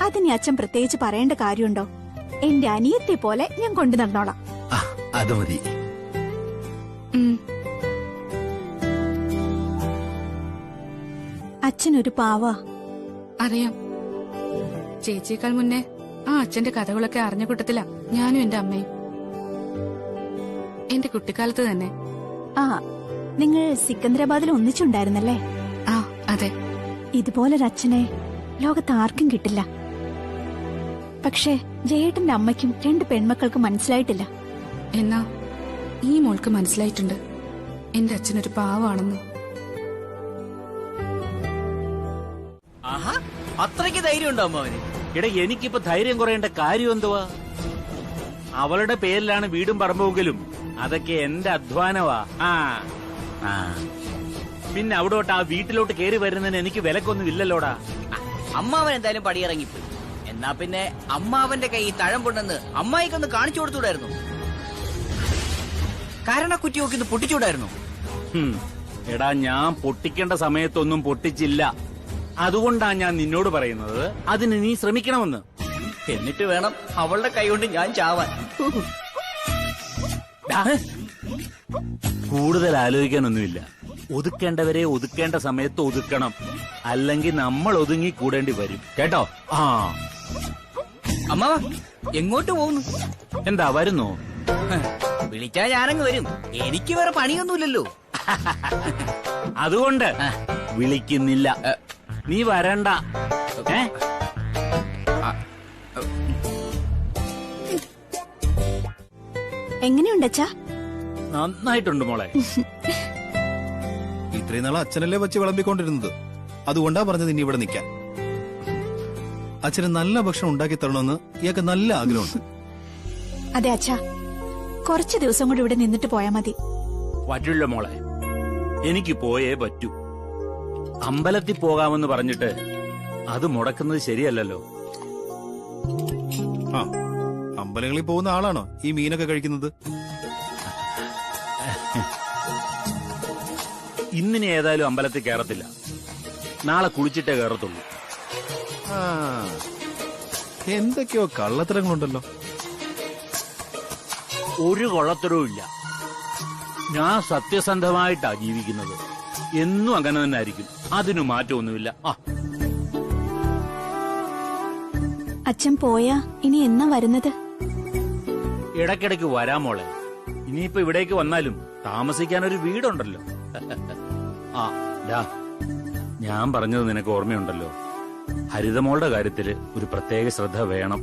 അതിനി അച്ഛൻ പ്രത്യേകിച്ച് പറയേണ്ട കാര്യമുണ്ടോ? എന്റെ അനിയത്തെ പോലെ ഞാൻ കൊണ്ടു നടന്നോളാം. അത് മതി. അച്ഛനൊരു പാവാ. അറിയാം. ചേച്ചിയേക്കാൾ മുന്നേ ആ അച്ഛന്റെ കഥകളൊക്കെ അറിഞ്ഞ കൂട്ടത്തിലാ ഞാനും എന്റെ അമ്മയും. എന്റെ കുട്ടിക്കാലത്ത് തന്നെ. ആ, നിങ്ങൾ സിക്കന്ദരാബാദിൽ ഒന്നിച്ചുണ്ടായിരുന്നല്ലേ? ആ, അതെ. ഇതുപോലൊരച്ഛനെ ലോകത്ത് ആർക്കും കിട്ടില്ല. പക്ഷേ ജയേട്ടന്റെ അമ്മയ്ക്കും 2 പെൺമക്കൾക്ക് മനസ്സിലായിട്ടില്ല. എന്നാ ഈ മോൾക്ക് മനസ്സിലായിട്ടുണ്ട് എന്റെ അച്ഛനൊരു പാവാണെന്ന്. അത്രയ്ക്ക് ധൈര്യം ഉണ്ടോ അമ്മാവന്? എടാ, എനിക്കിപ്പോ ധൈര്യം കുറയേണ്ട കാര്യം എന്തുവാ? അവളുടെ പേരിലാണ് വീടും പറമ്പെങ്കിലും അതൊക്കെ എന്റെ അധ്വാനവാ. പിന്നെ അവിടോട്ട് ആ വീട്ടിലോട്ട് കയറി വരുന്നതിന് എനിക്ക് വിലക്കൊന്നും ഇല്ലല്ലോടാ. അമ്മാവൻ എന്തായാലും പടിയിറങ്ങിപ്പോയി. എന്നാ പിന്നെ അമ്മാവന്റെ കൈ തഴമ്പുണ്ടെന്ന് അമ്മായിക്കൊന്ന് കാണിച്ചു കൊടുത്തൂടായിരുന്നു. കാരണക്കുറ്റി നോക്കി ഇത് പൊട്ടിച്ചൂടായിരുന്നു. എടാ, ഞാൻ പൊട്ടിക്കേണ്ട സമയത്തൊന്നും പൊട്ടിച്ചില്ല. അതുകൊണ്ടാ ഞാൻ നിന്നോട് പറയുന്നത് അതിന് നീ ശ്രമിക്കണമെന്ന്. എന്നിട്ട് വേണം അവളുടെ കൈ കൊണ്ട് ഞാൻ ചാവാൻ. കൂടുതൽ ആലോചിക്കാനൊന്നുമില്ല. ഒതുക്കേണ്ടവരെ ഒതുക്കേണ്ട സമയത്ത് ഒതുക്കണം. അല്ലെങ്കിൽ നമ്മൾ ഒതുങ്ങി കൂടേണ്ടി വരും, കേട്ടോ? അമ്മാവ എങ്ങോട്ട് പോകുന്നു? എന്താ, വരുന്നോ? വിളിച്ചാ ഞാനങ്ങ് വരും. എനിക്ക് വേറെ പണിയൊന്നുമില്ലല്ലോ. അതുകൊണ്ട് വിളിക്കുന്നില്ല. നീ വരണ്ട. എങ്ങനെയുണ്ട് അച്ഛാ? നന്നായിട്ടുണ്ട് മോളെ. ഇത്രയും നാളെ അച്ഛനല്ലേ വെച്ച് വിളമ്പിക്കൊണ്ടിരുന്നത്. അതുകൊണ്ടാ പറഞ്ഞത് ഇനി ഇവിടെ നിൽക്കാൻ. അച്ഛന് നല്ല ഭക്ഷണം ഉണ്ടാക്കി തരണമെന്ന് ഇയാൾക്ക് നല്ല ആഗ്രഹമുണ്ട്. അതെ അച്ഛാ, കുറച്ച് ദിവസം കൂടി ഇവിടെ നിന്നിട്ട് പോയാ മതി. പറ്റില്ല മോളെ, എനിക്ക് പോയേ പറ്റൂ. അമ്പലത്തിൽ പോകാമെന്ന് പറഞ്ഞിട്ട് അത് മുടക്കുന്നത് ശരിയല്ലല്ലോ. ആ, അമ്പലങ്ങളിൽ പോകുന്ന ആളാണോ ഈ മീനൊക്കെ കഴിക്കുന്നത്? ഇന്നിനി ഏതായാലും അമ്പലത്തിൽ കയറത്തില്ല. നാളെ കുളിച്ചിട്ടേ കയറത്തുള്ളൂ. എന്തൊക്കെയോ കള്ളത്തരങ്ങളുണ്ടല്ലോ. ഒരു കൊള്ളത്തരവും ഇല്ല. ഞാൻ സത്യസന്ധമായിട്ടാ ജീവിക്കുന്നത്. എന്നും അങ്ങനെ തന്നെ ആയിരിക്കും. അതിനു മാറ്റമൊന്നുമില്ല. അച്ഛൻ പോയാ ഇനി എന്നാ വരുന്നത്? ഇടയ്ക്കിടയ്ക്ക് വരാം മോളെ. ഇനിയിപ്പോ ഇവിടേക്ക് വന്നാലും താമസിക്കാൻ ഒരു വീടുണ്ടല്ലോ. ഞാൻ പറഞ്ഞത് നിനക്ക് ഓർമ്മയുണ്ടല്ലോ, ഹരിതമോളുടെ കാര്യത്തില് ഒരു പ്രത്യേക ശ്രദ്ധ വേണം.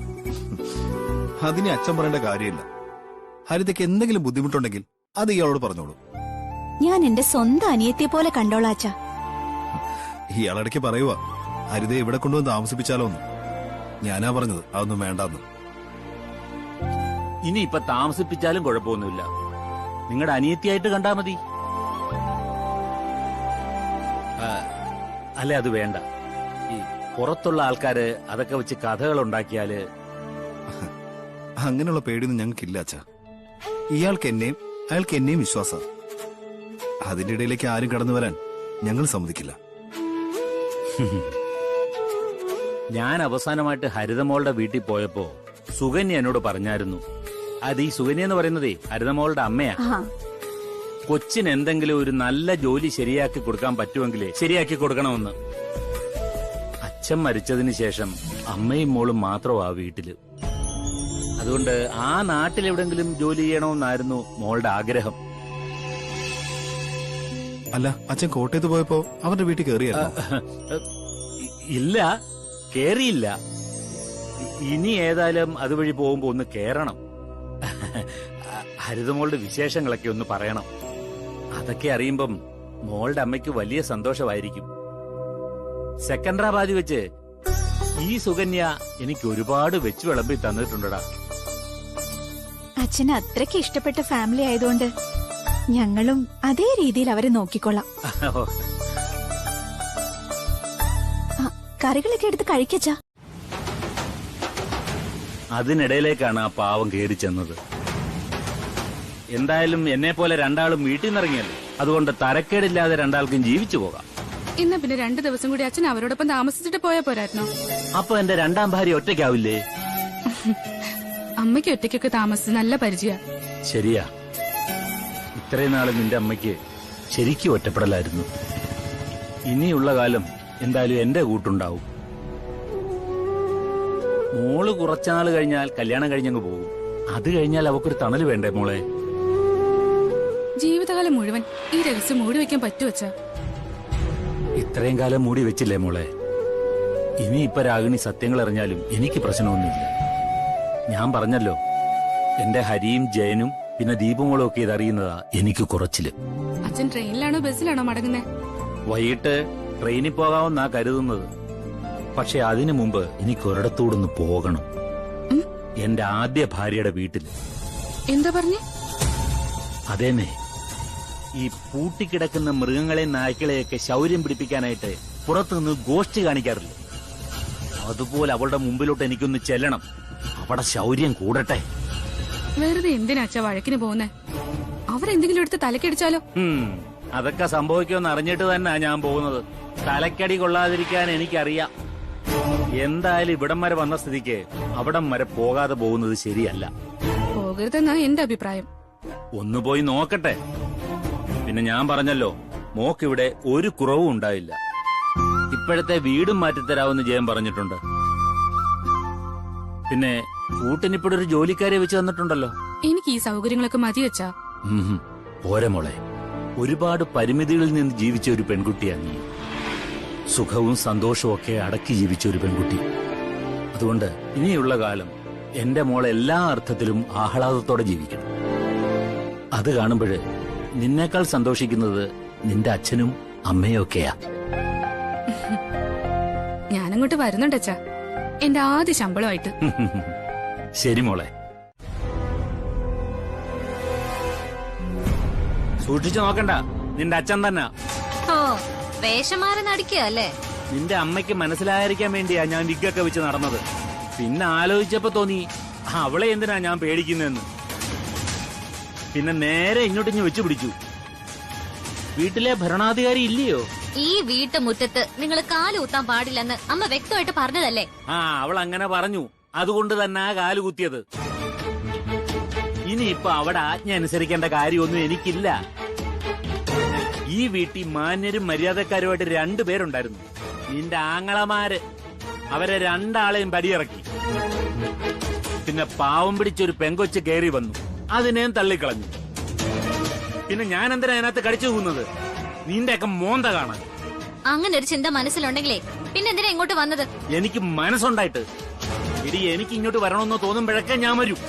അതിന് അച്ഛൻ പറയേണ്ട കാര്യമില്ല. ഹരിതയ്ക്ക് എന്തെങ്കിലും ബുദ്ധിമുട്ടുണ്ടെങ്കിൽ അത് ഇയാളോട് പറഞ്ഞോളൂ. ഞാൻ എന്റെ സ്വന്തം അനിയത്തെ പോലെ കണ്ടോളാം അച്ഛാ. ഇയാളിടയ്ക്ക് പറയുക ഹരിതയെ ഇവിടെ കൊണ്ടുവന്ന് താമസിപ്പിച്ചാലോ എന്ന്. ഞാനാ പറഞ്ഞത് അതൊന്നും വേണ്ടെന്ന്. ഇനിയിപ്പൊ താമസിപ്പിച്ചാലും കുഴപ്പമൊന്നുമില്ല. നിങ്ങളുടെ അനിയത്തിയായിട്ട് കണ്ടാ മതി. അല്ലെ, അത് വേണ്ട. ഈ പുറത്തുള്ള ആൾക്കാര് അതൊക്കെ വെച്ച് കഥകൾ ഉണ്ടാക്കിയാല്. അങ്ങനെയുള്ള പേടിയൊന്നും ഞങ്ങൾക്കില്ല അച്ഛാ. ഇയാൾക്ക് എന്നെയും അയാൾക്ക് എന്നെയും വിശ്വാസം. അതിന്റെ ഇടയിലേക്ക് ആരും കടന്നു വരാൻ ഞങ്ങൾ സമ്മതിക്കില്ല. ഞാൻ അവസാനമായിട്ട് ഹരിതമോളുടെ വീട്ടിൽ പോയപ്പോ സുകന്യ എന്നോട് പറഞ്ഞായിരുന്നു. അത് ഈ സുകന്യ എന്ന് പറയുന്നതേ ഹരിതമോളുടെ അമ്മയാ. കൊച്ചിന് എന്തെങ്കിലും ഒരു നല്ല ജോലി ശരിയാക്കി കൊടുക്കാൻ പറ്റുമെങ്കിലേ ശരിയാക്കി കൊടുക്കണമെന്ന്. അച്ഛൻ മരിച്ചതിന് ശേഷം അമ്മയും മോളും മാത്രമാ വീട്ടില്. അതുകൊണ്ട് ആ നാട്ടിലെവിടെങ്കിലും ജോലി ചെയ്യണമെന്നായിരുന്നു മോളുടെ ആഗ്രഹം. അല്ല, അച്ഛൻ കോട്ടയത്ത് പോയപ്പോ അവന്റെ വീട്ടിൽ കയറിയാ? ഇല്ല, കേറിയില്ല. ഇനി ഏതായാലും അതുവഴി പോകുമ്പോ ഒന്ന് കേറണം. ഹരിതമോളുടെ വിശേഷങ്ങളൊക്കെ ഒന്ന് പറയണം. അതൊക്കെ അറിയുമ്പം മോളുടെ അമ്മയ്ക്ക് വലിയ സന്തോഷമായിരിക്കും. സെക്കൻഡറാബാദ് വെച്ച് ഈ സുകന്യ എനിക്ക് ഒരുപാട് വെച്ചു വിളമ്പി തന്നിട്ടുണ്ടടാ. അച്ഛന് അത്രയ്ക്ക് ഇഷ്ടപ്പെട്ട ഫാമിലി ആയതുകൊണ്ട് ഞങ്ങളും അതേ രീതിയിൽ അവരെ നോക്കിക്കൊള്ളാം. കറികളൊക്കെ എടുത്ത് കഴിക്കച്ചാ. അതിനിടയിലേക്കാണ് ആ പാവം കയറി ചെന്നത്. എന്തായാലും എന്നെ പോലെ രണ്ടാളും വീട്ടിൽ നിന്നിറങ്ങിയല്ലോ. അതുകൊണ്ട് തരക്കേടില്ലാതെ രണ്ടാൾക്കും ജീവിച്ചു പോകാം. ഇന്ന് പിന്നെ 2 ദിവസം കൂടി അച്ഛൻ അവരോടൊപ്പം താമസിച്ചിട്ട് പോയാ പോരായിരുന്നോ? അപ്പൊ എന്റെ രണ്ടാം ഭാര്യ ഒറ്റയ്ക്കാവില്ലേ? അമ്മയ്ക്ക് ഒറ്റയ്ക്കൊക്കെ താമസിച്ച് നല്ല പരിചയ. ശരിയാ, ഇത്രയും നാള് നിന്റെ അമ്മയ്ക്ക് ശരിക്കും ഒറ്റപ്പെടലായിരുന്നു. ഇനിയുള്ള കാലം എന്തായാലും എന്റെ കൂട്ടുണ്ടാവും. മോള് കുറച്ചാള് കഴിഞ്ഞാൽ കല്യാണം കഴിഞ്ഞങ്ങ് പോകും. അത് കഴിഞ്ഞാൽ അവക്കൊരു തണല് വേണ്ടേ മോളെ? ജീവിതകാലം മുഴുവൻ ഈ രഹസ്യം മൂടി വെക്കാൻ പറ്റുവച്ചാ? ഇത്രയും കാലം മൂടി വെച്ചില്ലേ മോളെ? ഇനിയിപ്പൊ രാഗിണി സത്യങ്ങൾ അറിഞ്ഞാലും എനിക്ക് പ്രശ്നമൊന്നുമില്ല. ഞാൻ പറഞ്ഞല്ലോ, എന്റെ ഹരിയും ജയനും പിന്നെ ദീപമോളും ഒക്കെ ഇതറിയുന്നതാ എനിക്ക് കുറച്ചില്. അച്ഛൻ ട്രെയിനിലാണോ ബസ്സിലാണോ മടങ്ങുന്നേ? വൈകിട്ട് ട്രെയിനിൽ പോകാമെന്നാ കരുതുന്നത്. പക്ഷെ അതിനു മുമ്പ് എനിക്ക് ഒരിടത്തൂടൊന്ന് പോകണം. എന്റെ ആദ്യ ഭാര്യയുടെ വീട്ടില്. എന്താ പറഞ്ഞേ? അതേന്നെ, ഈ പൂട്ടിക്കിടക്കുന്ന മൃഗങ്ങളെയും നായ്ക്കളെയൊക്കെ ശൗര്യം പിടിപ്പിക്കാനായിട്ട് പുറത്തുനിന്ന് ഗോഷ്ഠി കാണിക്കാറില്ല. അതുപോലെ അവളുടെ മുമ്പിലോട്ട് എനിക്കൊന്ന് ചെല്ലണം. അവിടെ ശൗര്യം കൂടട്ടെ. വെറുതെ എന്തിനാ അച്ഛാ വഴക്കിന് പോകുന്നേ? അവരെന്തെങ്കിലും എടുത്ത് തലക്കടിച്ചാലോ? അതൊക്കെ സംഭവിക്കുമെന്ന് അറിഞ്ഞിട്ട് തന്നെ ഞാൻ പോകുന്നത്. തലക്കടി കൊള്ളാതിരിക്കാൻ എനിക്കറിയാം. എന്തായാലും ഇവിടം വരെ വന്ന സ്ഥിതിക്ക് അവിടം വരെ പോകാതെ പോകുന്നത് ശരിയല്ല. പോകരുതെന്നാ എന്റെ അഭിപ്രായം. ഒന്ന് പോയി നോക്കട്ടെ. പിന്നെ ഞാൻ പറഞ്ഞല്ലോ, മോക്കിവിടെ ഒരു കുറവും ഉണ്ടായില്ല. ഇപ്പോഴത്തെ വീടും മാറ്റിത്തരാമെന്ന് ജയൻ പറഞ്ഞിട്ടുണ്ട്. പിന്നെ കൂട്ടിനിപ്പോഴൊരു ഒരു ജോലിക്കാരെ വെച്ച് തന്നിട്ടുണ്ടല്ലോ. എനിക്ക് ഈ സൗകര്യങ്ങളൊക്കെ മതി വെച്ചാ. പോരെ മോളെ, ഒരുപാട് പരിമിതികളിൽ നിന്ന് ജീവിച്ച ഒരു പെൺകുട്ടിയാണ് നീ. സുഖവും സന്തോഷവും ഒക്കെ അടക്കി ജീവിച്ച ഒരു പെൺകുട്ടി. അതുകൊണ്ട് ഇനിയുള്ള കാലം എന്റെ മോൾ എല്ലാ അർത്ഥത്തിലും ആഹ്ലാദത്തോടെ ജീവിക്കണം. അത് കാണുമ്പോഴ് നിന്നേക്കാൾ സന്തോഷിക്കുന്നത് നിന്റെ അച്ഛനും അമ്മയും ഒക്കെയാ. ഞാനങ്ങോട്ട് വരുന്നുണ്ട് അച്ഛാ, എന്റെ ആദ്യ ശമ്പളമായിട്ട്. ശരി മോളെ, സൂക്ഷിച്ചു നോക്കണ്ട, നിന്റെ അച്ഛൻ തന്നെ. ഓ, വേഷമാരെ നടിക്കുക അല്ലേ? നിന്റെ അമ്മയ്ക്ക് മനസ്സിലായിരിക്കാൻ വേണ്ടിയാ ഞാൻ വിഗ്ഗൊക്കെ വെച്ച് നടന്നത്. പിന്നെ ആലോചിച്ചപ്പോ തോന്നി അവളെ എന്തിനാ ഞാൻ പേടിക്കുന്നതെന്ന്. പിന്നെ നേരെ ഇങ്ങോട്ട് വെച്ചു പിടിച്ചു. വീട്ടിലെ ഭരണാധികാരി ഇല്ലയോ? ഈ വീട്ടുമുറ്റത്ത് നിങ്ങൾ കാലുകുത്താൻ പാടില്ലെന്ന് അമ്മ വ്യക്തമായിട്ട് പറഞ്ഞതല്ലേ? ആ, അവൾ അങ്ങനെ പറഞ്ഞു. അതുകൊണ്ട് തന്നെ കാലുകുത്തിയത്. ഇനിയിപ്പൊ അവിടെ ആജ്ഞ അനുസരിക്കേണ്ട കാര്യമൊന്നും എനിക്കില്ല. ഈ വീട്ടിൽ മാന്യരും മര്യാദക്കാരുമായിട്ട് 2 പേരുണ്ടായിരുന്നു. നിന്റെ ആങ്ങളമാര് അവരെ 2 പടിയിറക്കി. പിന്നെ പാവം പിടിച്ചൊരു പെങ്കൊച്ച് കയറി വന്നു, അതിനെയും തള്ളിക്കളഞ്ഞു. പിന്നെ ഞാൻ എന്തിനാ അതിനകത്ത് കടിച്ചു പോകുന്നത്? നിന്റെയൊക്കെ മോന്ത കാണാൻ. അങ്ങനെ ഒരു ചിന്ത മനസ്സിലുണ്ടെങ്കിലേ പിന്നെ എന്തിനാ ഇങ്ങോട്ട് വന്നത്? എനിക്ക് മനസ്സുണ്ടായിട്ട്. എനിക്ക് ഇങ്ങോട്ട് വരണമെന്ന് തോന്നുമ്പോഴൊക്കെ ഞാൻ വരും.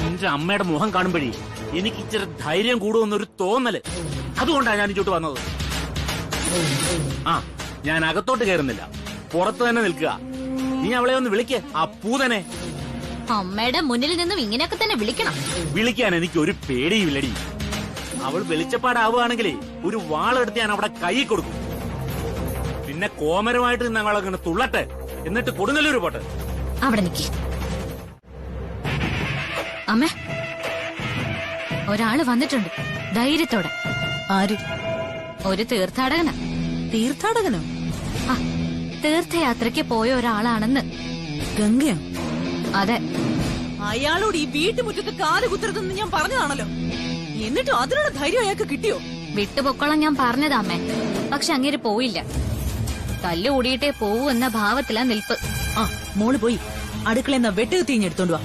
നിന്റെ അമ്മയുടെ മുഖം കാണുമ്പോഴേ എനിക്ക് ഇച്ചിരി ധൈര്യം കൂടുമെന്നൊരു തോന്നല്. അതുകൊണ്ടാണ് ഞാൻ ഇങ്ങോട്ട് വന്നത്. ആ, ഞാൻ അകത്തോട്ട് കയറുന്നില്ല, പുറത്ത് തന്നെ നിൽക്കുക. നീ അവളെ ഒന്ന് വിളിക്ക്, ആ പൂതനെ. അമ്മയുടെ മുന്നിൽ നിന്നും ഇങ്ങനെയൊക്കെ തന്നെ വിളിക്കണം? വിളിക്കാൻ എനിക്ക് ഒരു പേടിയുമില്ലടി. അവൾ വെളിച്ചപ്പാടാവുകയാണെങ്കിലേ ഒരു വാളെടുത്ത് ഞാൻ അവിടെ കൈ കൊടുക്കും. പിന്നെ കോമരമായിട്ട് നിന്ന് ഞങ്ങളങ്ങനെ തുള്ളട്ടെ, എന്നിട്ട് കൊടുങ്ങല്ലൂർ പോട്ടെ. അവിടെ നിൽക്കി. അമ്മ, ഒരാള് വന്നിട്ടുണ്ട് ധൈര്യത്തോടെ. ആര്? ഒരു തീർത്ഥാടകനാ. തീർത്ഥാടകനോ? ആ, തീർത്ഥയാത്രയ്ക്ക് പോയ ഒരാളാണെന്ന്. ഗംഗയോ? അതെ. അയാളോട് ഈ വീട്ടുമുറ്റത്ത് കാല് കുത്തരുതെന്ന് ഞാൻ പറഞ്ഞതാണല്ലോ. എന്നിട്ടും അതിനുള്ള ധൈര്യം അയാൾക്ക് കിട്ടിയോ? വിട്ടുപൊക്കോളം ഞാൻ പറഞ്ഞതാ അമ്മേ. പക്ഷെ അങ്ങേര് പോയില്ല. തല്ലുകൂടിയിട്ടേ പോവൂ എന്ന ഭാവത്തിലാ നിൽപ്പ്. ആ, മോള് പോയി അടുക്കളയെന്ന വെട്ടുക തീഞ്ഞെടുത്തോണ്ട് വാ.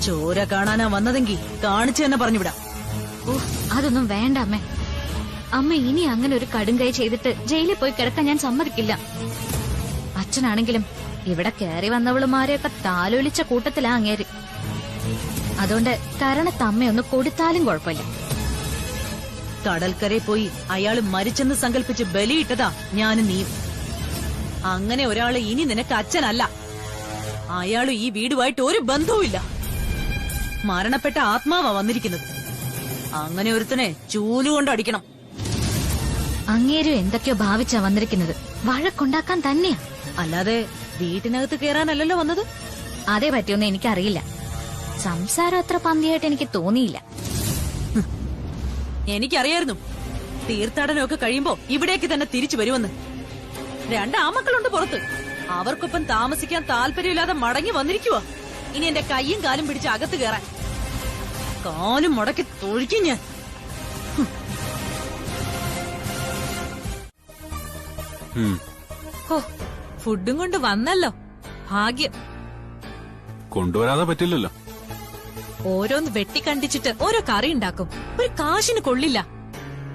ചോര കാണാനാ വന്നതെങ്കി കാണിച്ചു തന്നെ പറഞ്ഞുവിടാം. അതൊന്നും വേണ്ട അമ്മേ. അമ്മ ഇനി അങ്ങനെ ഒരു കടുംകൈ ചെയ്തിട്ട് ജയിലിൽ പോയി കിടക്കാൻ ഞാൻ സമ്മതിക്കില്ല. അച്ഛനാണെങ്കിലും ഇവിടെ കയറി വന്നവളുമാരെയൊക്കെ താലോലിച്ച കൂട്ടത്തിലാ അങ്ങേര്. അതുകൊണ്ട് കരണത്ത് അമ്മയൊന്ന് കൊടുത്താലും കുഴപ്പമില്ല. കടൽക്കരയിൽ പോയി അയാള് മരിച്ചെന്ന് സങ്കല്പിച്ച് ബലിയിട്ടതാ ഞാനും നീയും. അങ്ങനെ ഒരാള് ഇനി നിനക്ക് അച്ഛനല്ല. അയാള് ഈ വീടുമായിട്ട് ഒരു ബന്ധവുമില്ല. മരണപ്പെട്ട ആത്മാവാ വന്നിരിക്കുന്നത്. അങ്ങനെ ഒരുത്തനെ ചൂലുകൊണ്ട് അടിക്കണം. അങ്ങേരും എന്തൊക്കെയോ ഭാവിച്ചാ വന്നിരിക്കുന്നത്. വഴക്കുണ്ടാക്കാൻ തന്നെയാ, അല്ലാതെ വീട്ടിനകത്ത് കയറാനല്ലല്ലോ വന്നത്. അതേ പറ്റിയൊന്നും എനിക്കറിയില്ല. സംസാരം അത്ര പന്തിയായിട്ട് എനിക്ക് തോന്നിയില്ല. എനിക്കറിയായിരുന്നു തീർത്ഥാടനമൊക്കെ കഴിയുമ്പോ ഇവിടേക്ക് തന്നെ തിരിച്ചു വരുമെന്ന്. 2 ആമക്കളുണ്ട് പുറത്ത്. അവർക്കൊപ്പം താമസിക്കാൻ താല്പര്യമില്ലാതെ മടങ്ങി വന്നിരിക്കുവാ. ഇനി എന്റെ കൈയും കാലും പിടിച്ച് അകത്ത് കയറാൻ. കാലും മുടക്കി തൊഴിക്കും ഞാൻ. ഫുഡും കൊണ്ട് വന്നല്ലോ, ഭാഗ്യം. കൊണ്ടുവരാതെ പറ്റില്ലല്ലോ. ഓരോന്ന് വെട്ടിക്കണ്ടിച്ചിട്ട് ഓരോ കറി ഉണ്ടാക്കും. ഒരു കാശിന് കൊള്ളില്ല.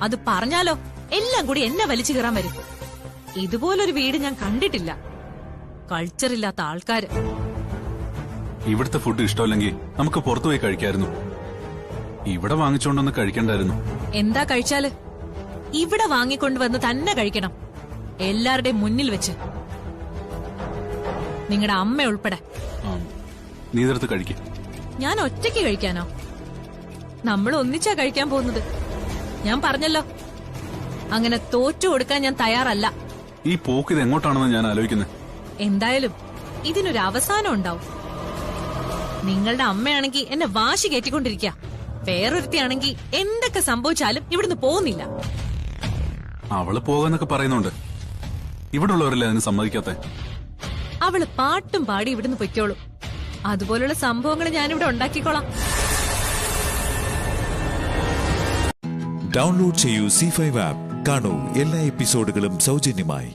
അത് പറഞ്ഞാലോ എല്ലാം കൂടി എന്നെ വലിച്ചു കയറാൻ വരും. ഇതുപോലൊരു വീട് ഞാൻ കണ്ടിട്ടില്ല. കൾച്ചറില്ലാത്ത ആൾക്കാര്. ഇവിടുത്തെ ഫുഡ് ഇഷ്ടമല്ലെങ്കിൽ നമുക്ക് പുറത്തുപോയി കഴിക്കായിരുന്നു. ഇവിടെ വാങ്ങിച്ചോണ്ടൊന്ന് കഴിക്കണ്ടായിരുന്നു. എന്താ കഴിച്ചാല്? ഇവിടെ വാങ്ങിക്കൊണ്ടുവന്ന് തന്നെ കഴിക്കണം, എല്ലാവരുടെയും മുന്നിൽ വെച്ച്. നിങ്ങളുടെ അമ്മ ഉൾപ്പെടെ. നീ ഇതെടുത്ത് കഴിക്ക. ഞാൻ ഒറ്റയ്ക്ക് കഴിക്കാനോ? നമ്മൾ ഒന്നിച്ചാ കഴിക്കാൻ പോകുന്നത്. ഞാൻ പറഞ്ഞല്ലോ, അങ്ങനെ തോറ്റു കൊടുക്കാൻ ഞാൻ തയ്യാറല്ല. ഈ പോക്ക് ഇത് എങ്ങോട്ടാണെന്ന് ഞാൻ ആലോചിക്കുന്നത്. എന്തായാലും ഇതിനൊരു അവസാനം ഉണ്ടാവും. നിങ്ങളുടെ അമ്മയാണെങ്കിൽ എന്നെ വാശി കയറ്റിക്കൊണ്ടിരിക്കുക. വേറൊരുത്തിയാണെങ്കിൽ എന്തൊക്കെ സംഭവിച്ചാലും ഇവിടുന്ന് പോകുന്നില്ല. അവള് പോകാന്നൊക്കെ പറയുന്നുണ്ട്. ഇവിടെ ഉള്ളവരല്ലേ അതിന് സമ്മതിക്കാത്ത? അവള് പാട്ടും പാടി ഇവിടുന്ന് പൊയ്ക്കോളൂ. അതുപോലുള്ള സംഭവങ്ങൾ ഞാനിവിടെ ഉണ്ടാക്കിക്കോളാം. ഡൗൺലോഡ് ചെയ്യൂ C5 ആപ്പ്. കാണൂ എല്ലാ എപ്പിസോഡുകളും സൗജന്യമായി.